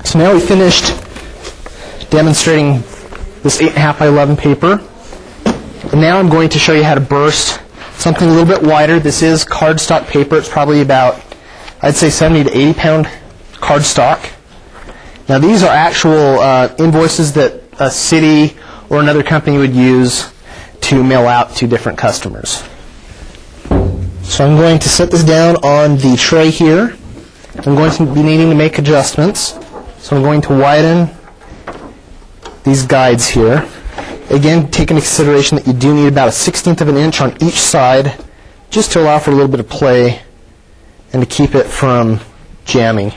So now we finished demonstrating this 8.5 by 11 paper. And now I'm going to show you how to burst something a little bit wider. This is cardstock paper. It's probably about, I'd say, 70 to 80 pound cardstock. Now these are actual invoices that a city or another company would use to mail out to different customers. So I'm going to set this down on the tray here. I'm going to be needing to make adjustments. So I'm going to widen these guides here. Again, take into consideration that you do need about 1/16 of an inch on each side just to allow for a little bit of play and to keep it from jamming.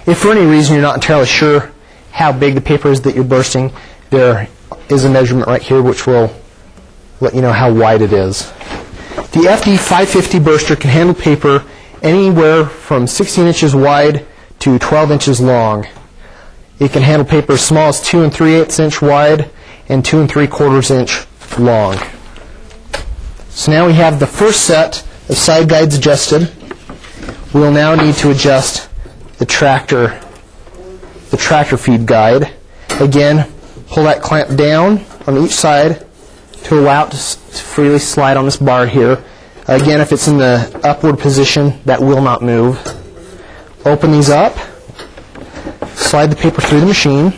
If for any reason you're not entirely sure how big the paper is that you're bursting, there is a measurement right here which will let you know how wide it is. The FD550 burster can handle paper anywhere from 16 inches wide to 12 inches long. It can handle paper as small as 2 3/8 inch wide and 2 3/4 inch long. So now we have the first set of side guides adjusted. We'll now need to adjust the tractor feed guide. Again, pull that clamp down on each side to allow it to freely slide on this bar here. Again, if it's in the upward position, that will not move. Open these up, slide the paper through the machine,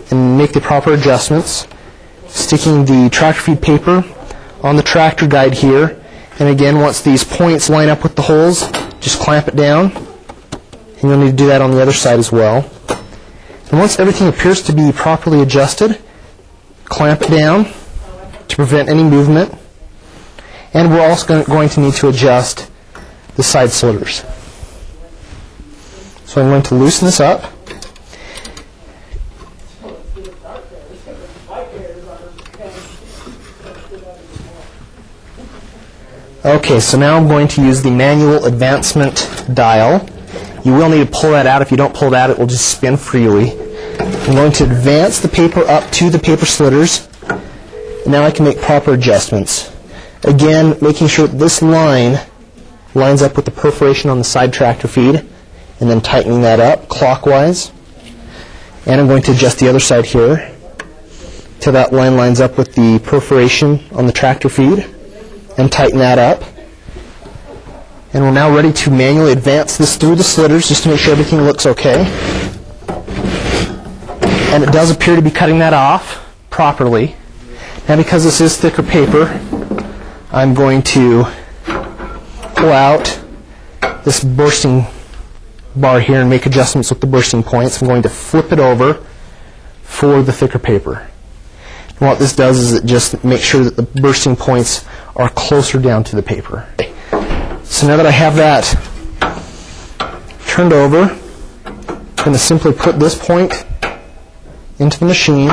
and make the proper adjustments, sticking the tractor feed paper on the tractor guide here. And again, once these points line up with the holes, just clamp it down. And you'll need to do that on the other side as well. And once everything appears to be properly adjusted, clamp it down to prevent any movement. And we're also going to need to adjust the side slitters. So I'm going to loosen this up. Okay, so now I'm going to use the manual advancement dial. You will need to pull that out. If you don't pull it out, it will just spin freely. I'm going to advance the paper up to the paper slitters. And now I can make proper adjustments. Again, making sure that this line lines up with the perforation on the side tractor feed, and then tightening that up clockwise. And I'm going to adjust the other side here till that line lines up with the perforation on the tractor feed, and tighten that up. And we're now ready to manually advance this through the slitters just to make sure everything looks okay. And it does appear to be cutting that off properly. Now, because this is thicker paper, I'm going to pull out this bursting bar here and make adjustments with the bursting points. I'm going to flip it over for the thicker paper. And what this does is it just makes sure that the bursting points are closer down to the paper. So now that I have that turned over, I'm going to simply put this point into the machine.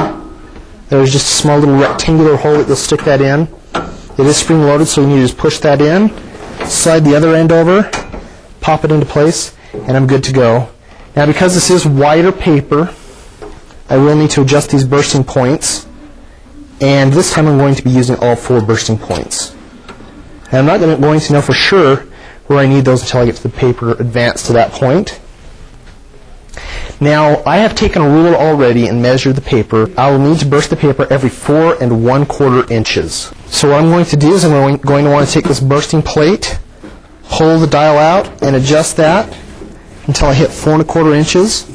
There's just a small little rectangular hole that you'll stick that in. It is spring loaded, so you need to just push that in, slide the other end over, pop it into place, and I'm good to go. Now, because this is wider paper, I will need to adjust these bursting points, and this time I'm going to be using all 4 bursting points. And I'm not going to know for sure where I need those until I get to the paper advanced to that point. Now, I have taken a ruler already and measured the paper. I will need to burst the paper every 4 1/4 inches. So what I'm going to do is I'm going to want to take this bursting plate, pull the dial out, and adjust that until I hit 4 1/4 inches.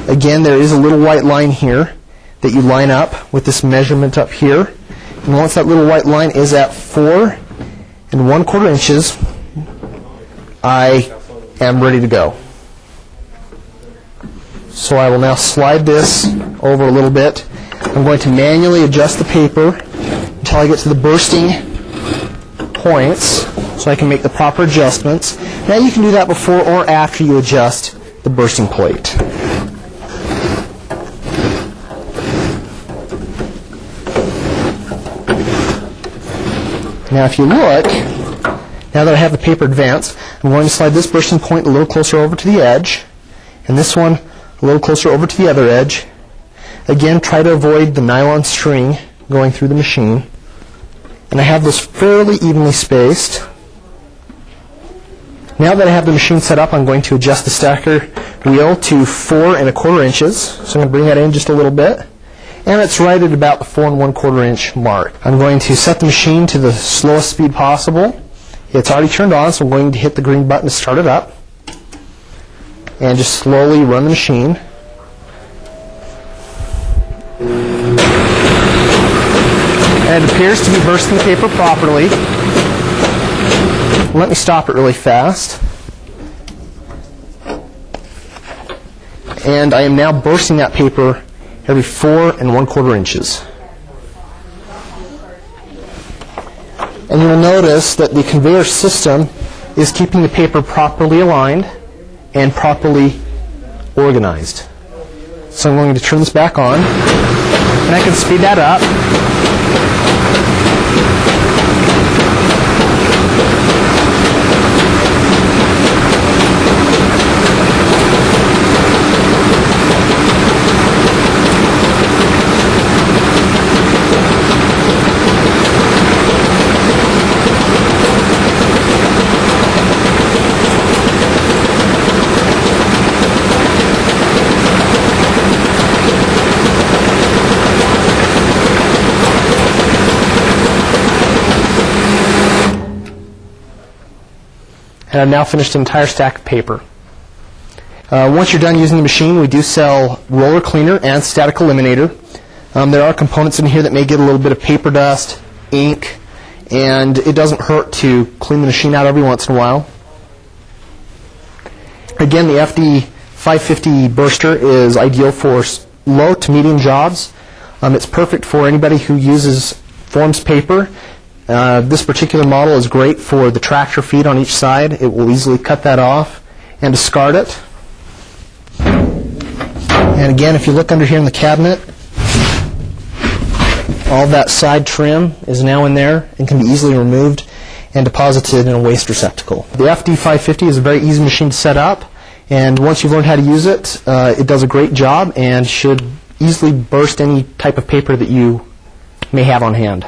Again, there is a little white line here that you line up with this measurement up here. And once that little white line is at 4 1/4 inches, I am ready to go. So I will now slide this over a little bit. I'm going to manually adjust the paper until I get to the bursting points so I can make the proper adjustments. Now you can do that before or after you adjust the bursting plate. Now if you look, now that I have the paper advanced, I'm going to slide this bursting point a little closer over to the edge, and this one a little closer over to the other edge. Again, try to avoid the nylon string going through the machine. And I have those fairly evenly spaced. Now that I have the machine set up, I'm going to adjust the stacker wheel to 4 1/4 inches. So I'm going to bring that in just a little bit. And it's right at about the 4 1/4 inch mark. I'm going to set the machine to the slowest speed possible. It's already turned on, so I'm going to hit the green button to start it up. And just slowly run the machine. And it appears to be bursting the paper properly. Let me stop it really fast. And I am now bursting that paper every 4 1/4 inches. And you'll notice that the conveyor system is keeping the paper properly aligned and properly organized. So I'm going to turn this back on, and I can speed that up. And I've now finished an entire stack of paper. Once you're done using the machine, we do sell roller cleaner and static eliminator. There are components in here that may get a little bit of paper dust, ink, and it doesn't hurt to clean the machine out every once in a while. Again, the FD550 burster is ideal for low to medium jobs. It's perfect for anybody who uses forms paper. This particular model is great for the tractor feet on each side. It will easily cut that off and discard it. And again, if you look under here in the cabinet, all that side trim is now in there and can be easily removed and deposited in a waste receptacle. The FD550 is a very easy machine to set up, and once you've learned how to use it, it does a great job and should easily burst any type of paper that you may have on hand.